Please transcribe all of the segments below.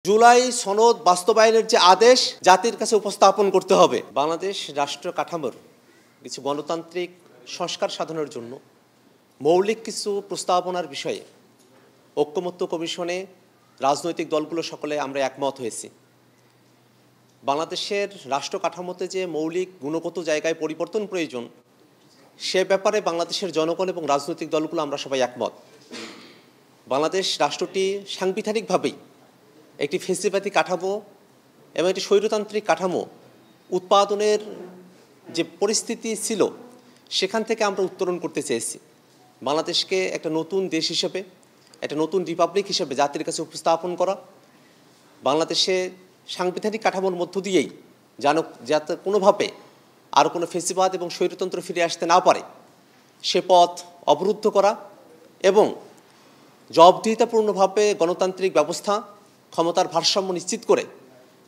জুলাই সনদ বাস্তবায়নের যে আদেশ জাতির কাছে উপস্থাপন করতে হবে। বাংলাদেশ রাষ্ট্র কাঠামোর কিছু গণতান্ত্রিক সংস্কার সাধনের জন্য মৌলিক কিছু প্রস্তাবনার বিষয়ে ঐক্যমত্য কমিশনে রাজনৈতিক দলগুলো সকলে আমরা একমত হয়েছি। বাংলাদেশের রাষ্ট্র কাঠামোতে যে মৌলিক গুণগত জায়গায় পরিবর্তন প্রয়োজন সে ব্যাপারে বাংলাদেশের জনগণ এবং রাজনৈতিক দলগুলো আমরা সবাই একমত। বাংলাদেশ রাষ্ট্রটি সাংবিধানিকভাবেই একটি ফেসিবাদী কাঠামো এবং একটি স্বৈরতান্ত্রিক কাঠামো উৎপাদনের যে পরিস্থিতি ছিল সেখান থেকে আমরা উত্তরণ করতে চেয়েছি। বাংলাদেশকে একটা নতুন দেশ হিসেবে, একটা নতুন রিপাবলিক হিসেবে জাতির কাছে উপস্থাপন করা, বাংলাদেশে সাংবিধানিক কাঠামোর মধ্য দিয়েই যাতে কোনোভাবে আর কোনো ফেসিবাদ এবং স্বৈরতন্ত্র ফিরে আসতে না পারে সে পথ অবরুদ্ধ করা এবং জবাবদিহিতাপূর্ণভাবে গণতান্ত্রিক ব্যবস্থা ক্ষমতার ভারসাম্য নিশ্চিত করে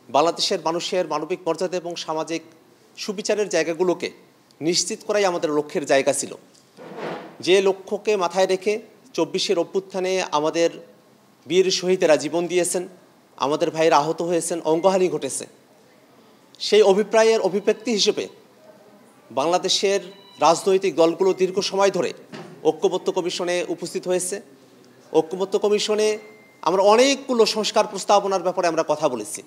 বাংলাদেশের মানুষের মানবিক মর্যাদা এবং সামাজিক সুবিচারের জায়গাগুলোকে নিশ্চিত করাই আমাদের লক্ষ্যের জায়গা ছিল। যে লক্ষ্যকে মাথায় রেখে ২৪শে অভ্যুত্থানে আমাদের বীর শহীদেরা জীবন দিয়েছেন, আমাদের ভাইয়েরা আহত হয়েছেন, অঙ্গহানি ঘটেছে, সেই অভিপ্রায়ের অভিব্যক্তি হিসেবে বাংলাদেশের রাজনৈতিক দলগুলো দীর্ঘ সময় ধরে ঐক্যমত্য কমিশনে উপস্থিত হয়েছে। ঐক্যমত্য কমিশনে আমরা অনেকগুলো সংস্কার প্রস্তাবনার ব্যাপারে আমরা কথা বলেছি।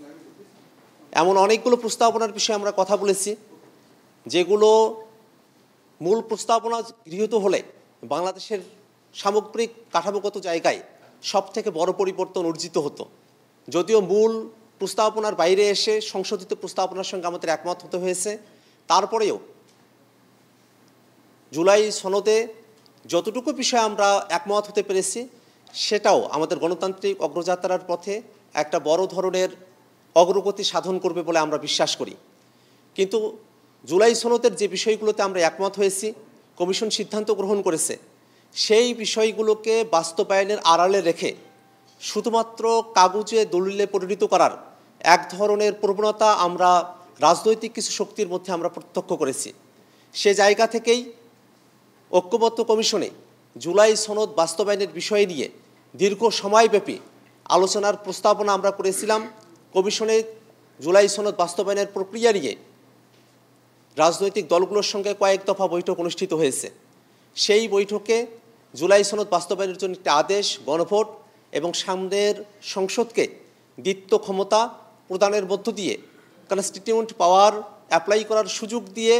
এমন অনেকগুলো প্রস্তাবনার বিষয়ে আমরা কথা বলেছি যেগুলো মূল প্রস্তাবনা গৃহীত হলে বাংলাদেশের সামগ্রিক কাঠামোগত জায়গায় সবথেকে বড় পরিবর্তন অর্জিত হতো। যদিও মূল প্রস্তাবনার বাইরে এসে সংশোধিত প্রস্তাবনার সঙ্গে আমাদের একমত হতে হয়েছে, তারপরেও জুলাই সনদে যতটুকু বিষয়ে আমরা একমত হতে পেরেছি সেটাও আমাদের গণতান্ত্রিক অগ্রযাত্রার পথে একটা বড় ধরনের অগ্রগতি সাধন করবে বলে আমরা বিশ্বাস করি। কিন্তু জুলাই সনদের যে বিষয়গুলোতে আমরা একমত হয়েছি, কমিশন সিদ্ধান্ত গ্রহণ করেছে, সেই বিষয়গুলোকে বাস্তবায়নের আড়ালে রেখে শুধুমাত্র কাগজে দলিলে পরিণত করার এক ধরনের প্রবণতা আমরা রাজনৈতিক কিছু শক্তির মধ্যে আমরা প্রত্যক্ষ করেছি। সে জায়গা থেকেই ঐক্যমত্য কমিশনে জুলাই সনদ বাস্তবায়নের বিষয় নিয়ে দীর্ঘ সময়ব্যাপী আলোচনার প্রস্তাবনা আমরা করেছিলাম। কমিশনে জুলাই সনদ বাস্তবায়নের প্রক্রিয়া নিয়ে রাজনৈতিক দলগুলোর সঙ্গে কয়েক দফা বৈঠক অনুষ্ঠিত হয়েছে। সেই বৈঠকে জুলাই সনদ বাস্তবায়নের জন্য একটি আদেশ, গণভোট এবং সামনের সংসদকে দ্বিত্ব ক্ষমতা প্রদানের মধ্য দিয়ে কনস্টিটিউয়েন্ট পাওয়ার অ্যাপ্লাই করার সুযোগ দিয়ে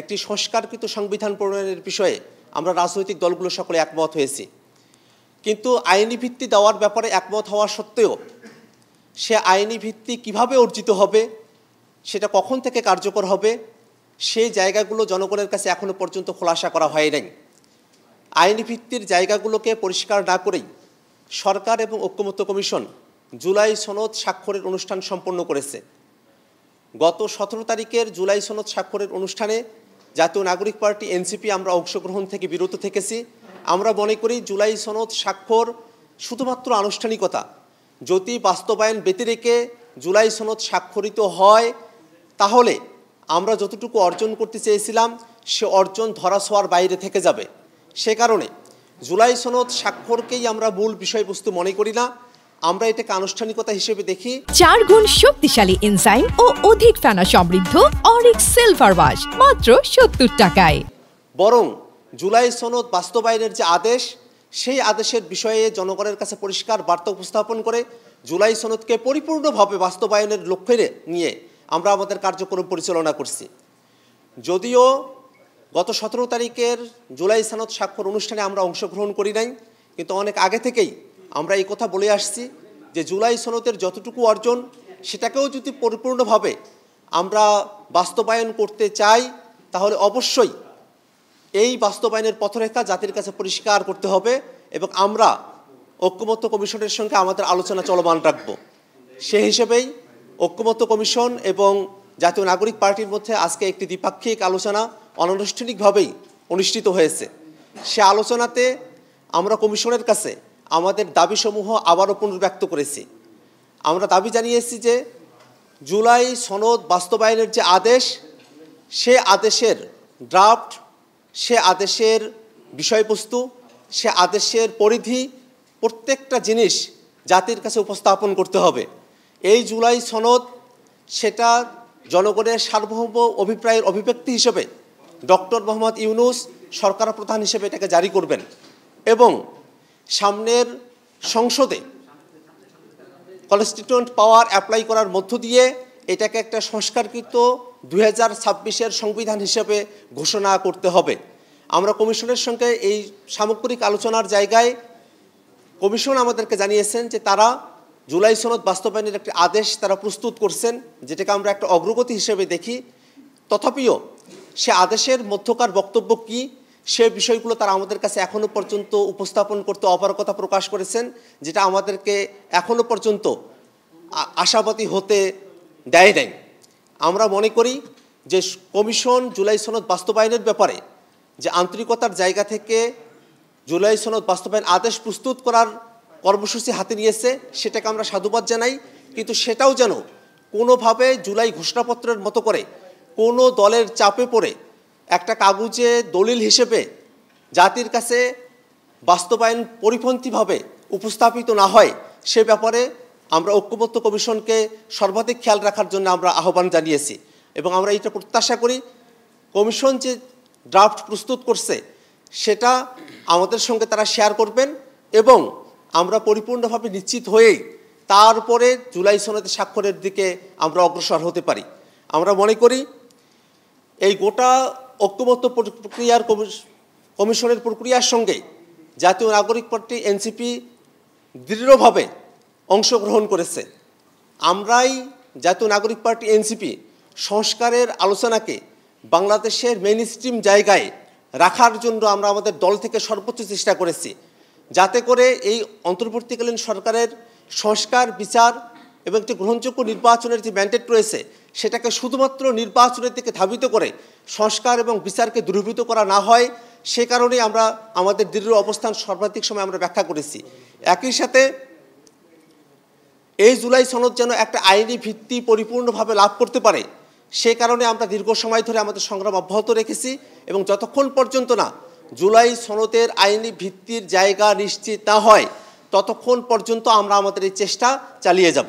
একটি সংস্কারকৃত সংবিধান প্রণয়নের বিষয়ে আমরা রাজনৈতিক দলগুলো সকলে একমত হয়েছি। কিন্তু আইনি ভিত্তি দেওয়ার ব্যাপারে একমত হওয়া সত্ত্বেও সে আইনি ভিত্তি কিভাবে অর্জিত হবে, সেটা কখন থেকে কার্যকর হবে, সেই জায়গাগুলো জনগণের কাছে এখনও পর্যন্ত খোলাসা করা হয় নাই। আইনি ভিত্তির জায়গাগুলোকে পরিষ্কার না করেই সরকার এবং ঐক্যমত্য কমিশন জুলাই সনদ স্বাক্ষরের অনুষ্ঠান সম্পন্ন করেছে। গত ১৭ তারিখের জুলাই সনদ স্বাক্ষরের অনুষ্ঠানে জাতীয় নাগরিক পার্টি এনসিপি আমরা অংশগ্রহণ থেকে বিরত থেকেছি। আমরা মনে করি জুলাই সনদ স্বাক্ষর শুধুমাত্র আনুষ্ঠানিকতা। যদি বাস্তবায়ন ব্যতিরেকে জুলাই সনদ স্বাক্ষরিত হয় তাহলে আমরা যতটুকু অর্জন করতে চেয়েছিলাম সে অর্জন ধরাছোঁয়ার বাইরে থেকে যাবে। সে কারণে জুলাই সনদ স্বাক্ষরকেই আমরা মূল বিষয়বস্তু মনে করি না, আমরা এটাকে আনুষ্ঠানিকতা হিসেবে দেখি। ৪ গুণ শক্তিশালী এনজাইম ও অধিক ফেনা সমৃদ্ধ অরিক্স সিলভার ওয়াশ মাত্র ৭০ টাকায়। বরং জুলাই সনদ বাস্তবায়নের যে আদেশ, সেই আদেশের বিষয়ে জনগণের কাছে পরিষ্কার বার্তা উপস্থাপন করে জুলাই সনদকে পরিপূর্ণভাবে বাস্তবায়নের লক্ষ্যে নিয়ে আমরা আমাদের কার্যক্রম পরিচালনা করছি। যদিও গত ১৭ তারিখের জুলাই সনদ স্বাক্ষর অনুষ্ঠানে আমরা অংশগ্রহণ করি নাই, কিন্তু অনেক আগে থেকেই আমরা এই কথা বলে আসছি যে জুলাই সনদের যতটুকু অর্জন সেটাকেও যদি পরিপূর্ণভাবে আমরা বাস্তবায়ন করতে চাই তাহলে অবশ্যই এই বাস্তবায়নের পথরেখা জাতির কাছে পরিষ্কার করতে হবে এবং আমরা ঐক্যমত্য কমিশনের সঙ্গে আমাদের আলোচনা চলমান রাখব। সে হিসেবেই ঐক্যমত্য কমিশন এবং জাতীয় নাগরিক পার্টির মধ্যে আজকে একটি দ্বিপাক্ষিক আলোচনা অনানুষ্ঠানিকভাবেই অনুষ্ঠিত হয়েছে। সে আলোচনাতে আমরা কমিশনের কাছে আমাদের দাবিসমূহ আবারও পুনর্ব্যক্ত করেছি। আমরা দাবি জানিয়েছি যে জুলাই সনদ বাস্তবায়নের যে আদেশ, সে আদেশের ড্রাফট, সে আদেশের বিষয়বস্তু, সে আদেশের পরিধি, প্রত্যেকটা জিনিস জাতির কাছে উপস্থাপন করতে হবে। এই জুলাই সনদ সেটা জনগণের সার্বভৌম অভিপ্রায়ের অভিব্যক্তি হিসেবে ডক্টর মোহাম্মদ ইউনূস সরকার প্রধান হিসেবে এটাকে জারি করবেন এবং সামনের সংসদে কনস্টিটিউয়েন্ট পাওয়ার অ্যাপ্লাই করার মধ্য দিয়ে এটাকে একটা সংস্কারকৃত 2026-এর সংবিধান হিসেবে ঘোষণা করতে হবে। আমরা কমিশনের সঙ্গে এই সামগ্রিক আলোচনার জায়গায় কমিশন আমাদেরকে জানিয়েছেন যে তারা জুলাই সনদ বাস্তবায়নের একটি আদেশ তারা প্রস্তুত করছেন, যেটাকে আমরা একটা অগ্রগতি হিসেবে দেখি। তথাপিও সে আদেশের মধ্যকার বক্তব্য কী সে বিষয়গুলো তারা আমাদের কাছে এখনও পর্যন্ত উপস্থাপন করতে অপারগতা প্রকাশ করেছেন, যেটা আমাদেরকে এখনও পর্যন্ত আশাবাদী হতে দেয় নাই। আমরা মনে করি যে কমিশন জুলাই সনদ বাস্তবায়নের ব্যাপারে যে আন্তরিকতার জায়গা থেকে জুলাই সনদ বাস্তবায়ন আদেশ প্রস্তুত করার কর্মসূচি হাতে নিয়েছে, সেটাকে আমরা সাধুবাদ জানাই। কিন্তু সেটাও যেন কোনোভাবে জুলাই ঘোষণাপত্রের মতো করে কোনো দলের চাপে পড়ে একটা কাগজে দলিল হিসেবে জাতির কাছে বাস্তবায়ন পরিপন্থীভাবে উপস্থাপিত না হয়, সে ব্যাপারে আমরা ঐক্যবদ্ধ কমিশনকে সর্বাধিক খেয়াল রাখার জন্য আমরা আহ্বান জানিয়েছি এবং আমরা এটা প্রত্যাশা করি কমিশন যে ড্রাফট প্রস্তুত করছে সেটা আমাদের সঙ্গে তারা শেয়ার করবেন এবং আমরা পরিপূর্ণভাবে নিশ্চিত হয়েই তারপরে জুলাই সনদে স্বাক্ষরের দিকে আমরা অগ্রসর হতে পারি। আমরা মনে করি এই গোটা ঐক্যবদ্ধ প্রক্রিয়ার কমিশনের প্রক্রিয়ার সঙ্গে জাতীয় নাগরিক পার্টি এনসিপি দৃঢ়ভাবে অংশগ্রহণ করেছে। আমরাই জাতীয় নাগরিক পার্টি এনসিপি সংস্কারের আলোচনাকে বাংলাদেশের মেইনস্ট্রিম জায়গায় রাখার জন্য আমরা আমাদের দল থেকে সর্বোচ্চ চেষ্টা করেছি, যাতে করে এই অন্তর্বর্তীকালীন সরকারের সংস্কার বিচার এবং একটি গ্রহণযোগ্য নির্বাচনের যে ম্যান্ডেট রয়েছে সেটাকে শুধুমাত্র নির্বাচনের দিকে ধাবিত করে সংস্কার এবং বিচারকে দূরীভূত করা না হয়, সে কারণেই আমরা আমাদের দৃঢ় অবস্থান সর্বাধিক সময় আমরা ব্যাখ্যা করেছি। একই সাথে এই জুলাই সনদ যেন একটা আইনি ভিত্তি পরিপূর্ণভাবে লাভ করতে পারে, সে কারণে আমরা দীর্ঘ সময় ধরে আমাদের সংগ্রাম অব্যাহত রেখেছি এবং যতক্ষণ পর্যন্ত না জুলাই সনদের আইনি ভিত্তির জায়গা নিশ্চিত না হয় ততক্ষণ পর্যন্ত আমরা আমাদের এই চেষ্টা চালিয়ে যাব।